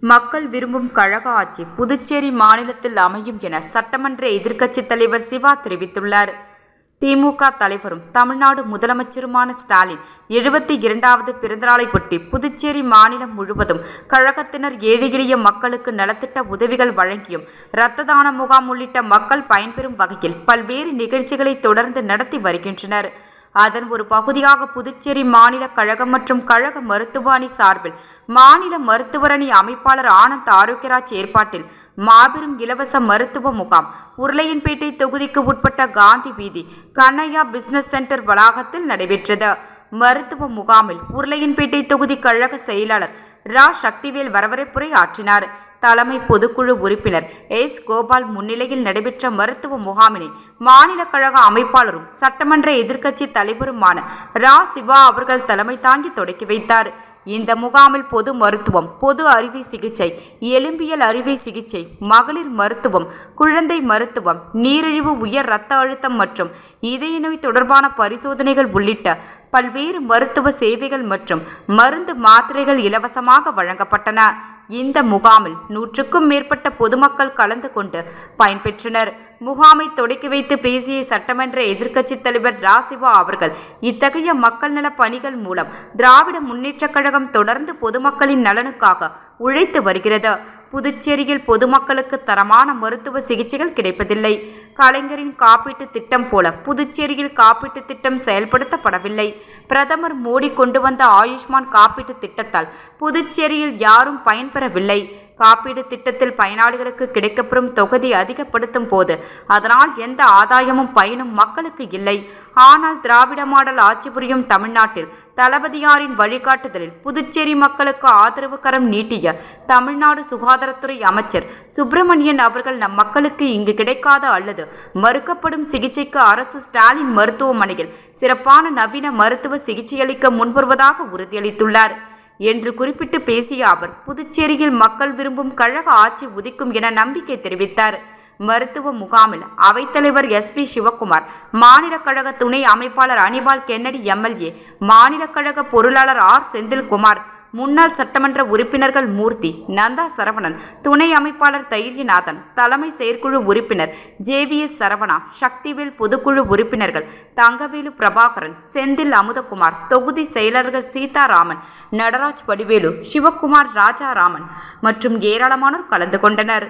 மக்கள் விரும்பும் கழக ஆட்சி புதுச்சேரி மாநிலத்தில் அமையும் என சட்டமன்ற எதிர்க்கட்சித் தலைவர் சிவா தெரிவித்துள்ளார். திமுக தலைவரும் தமிழ்நாடு முதலமைச்சருமான ஸ்டாலின் 72வது பிறந்தநாளையொட்டி புதுச்சேரி மாநிலம் முழுவதும் கழகத்தினர் ஏழை எளிய மக்களுக்கு நலத்திட்ட உதவிகள் வழங்கியும், இரத்த தான முகாம் உள்ளிட்ட மக்கள் பயன்பெறும் வகையில் பல்வேறு நிகழ்ச்சிகளை தொடர்ந்து நடத்தி வருகின்றனர். அதன் ஒரு பகுதியாக புதுச்சேரி மாநில கழகம் மற்றும் கழக மருத்துவ அணி சார்பில் மாநில மருத்துவர் அணி அமைப்பாளர் ஆனந்த் ஆரோக்கியராஜ் ஏற்பாட்டில் மாபெரும் இலவச மருத்துவ முகாம் உருளையன்பேட்டை தொகுதிக்கு உட்பட்ட காந்தி வீதி கண்ணையா பிசினஸ் சென்டர் வளாகத்தில் நடைபெற்றது. மருத்துவ முகாமில் உருளையன்பேட்டை தொகுதி கழக செயலாளர் ரா. சக்திவேல் வரவேற்புரை ஆற்றினார். தலைமை பொதுக்குழு உறுப்பினர் எஸ். கோபால் முன்னிலையில் நடைபெற்ற மருத்துவ முகாமினை மாநில கழக அமைப்பாளரும் சட்டமன்ற எதிர்க்கட்சி தலைவருமான ரா. சிவா அவர்கள் தலைமை தாங்கி தொடக்கி வைத்தார். இந்த முகாமில் பொது மருத்துவம், பொது அறுவை சிகிச்சை, எலும்பியல் அறுவை சிகிச்சை, மகளிர் மருத்துவம், குழந்தை மருத்துவம், நீரிழிவு, உயர் இரத்த அழுத்தம் மற்றும் இதய நோய் தொடர்பான பரிசோதனைகள் உள்ளிட்ட பல்வேறு மருத்துவ சேவைகள் மற்றும் மருந்து மாத்திரைகள் இலவசமாக வழங்கப்பட்டன. இந்த முகாமில் 100க்கும் மேற்பட்ட பொதுமக்கள் கலந்து கொண்டு பயன்பெற்றனர். முகாமை தொடக்கி வைத்து பேசிய சட்டமன்ற எதிர்க்கட்சித் தலைவர் ரா. சிவா அவர்கள், இத்தகைய மக்கள் நல பணிகள் மூலம் திராவிட முன்னேற்றக் கழகம் தொடர்ந்து பொதுமக்களின் நலனுக்காக உழைத்து வருகிறது. புதுச்சேரியில் பொதுமக்களுக்கு தரமான மருத்துவ சிகிச்சைகள் கிடைப்பதில்லை. கலைஞரின் காப்பீட்டு திட்டம் போல புதுச்சேரியில் காப்பீட்டு திட்டம் செயல்படுத்தப்படவில்லை. பிரதமர் மோடி கொண்டு வந்த ஆயுஷ்மான் காப்பீட்டு திட்டத்தால் புதுச்சேரியில் யாரும் பயன்பெறவில்லை. காப்பீடு திட்டத்தில் பயனாளிகளுக்கு கிடைக்கப்பெறும் தொகுதி அதிகப்படுத்தும் போது அதனால் எந்த ஆதாயமும் பயனும் மக்களுக்கு இல்லை. ஆனால் திராவிட மாடல் ஆட்சி புரியும் தமிழ்நாட்டில் தளபதியாரின் வழிகாட்டுதலில் புதுச்சேரி மக்களுக்கு ஆதரவு கரம் நீட்டிய தமிழ்நாடு சுகாதாரத்துறை அமைச்சர் சுப்பிரமணியன் அவர்கள் நம் மக்களுக்கு இங்கு கிடைக்காத அல்லது மறுக்கப்படும் சிகிச்சைக்கு அரசு ஸ்டாலின் மருத்துவமனையில் சிறப்பான நவீன மருத்துவ சிகிச்சையளிக்க முன்வருவதாக உறுதியளித்துள்ளார் என்று குறிப்பிட்டு பேசிய அவர், புதுச்சேரியில் மக்கள் விரும்பும் கழக ஆட்சி உதிக்கும் என நம்பிக்கை தெரிவித்தார். மருத்துவ முகாமில் அவைத்தலைவர் எஸ். பி. சிவக்குமார், மாநில கழக துணை அமைப்பாளர் அனிபால் கென்னடி எம்எல்ஏ, மாநில கழக பொருளாளர் ஆர். செந்தில்குமார், முன்னாள் சட்டமன்ற உறுப்பினர்கள் மூர்த்தி, நந்தா சரவணன், துணை அமைப்பாளர் தைரியநாதன், தலைமை செயற்குழு உறுப்பினர் ஜே.வி.எஸ். சரவணா, சக்திவேல், பொதுக்குழு உறுப்பினர்கள் தங்கவேலு, பிரபாகரன், செந்தில் அமுதகுமார், தொகுதி செயலர்கள் சீதாராமன், நடராஜ், வடிவேலு, சிவக்குமார், ராஜாராமன் மற்றும் ஏராளமானோர் கலந்து கொண்டனர்.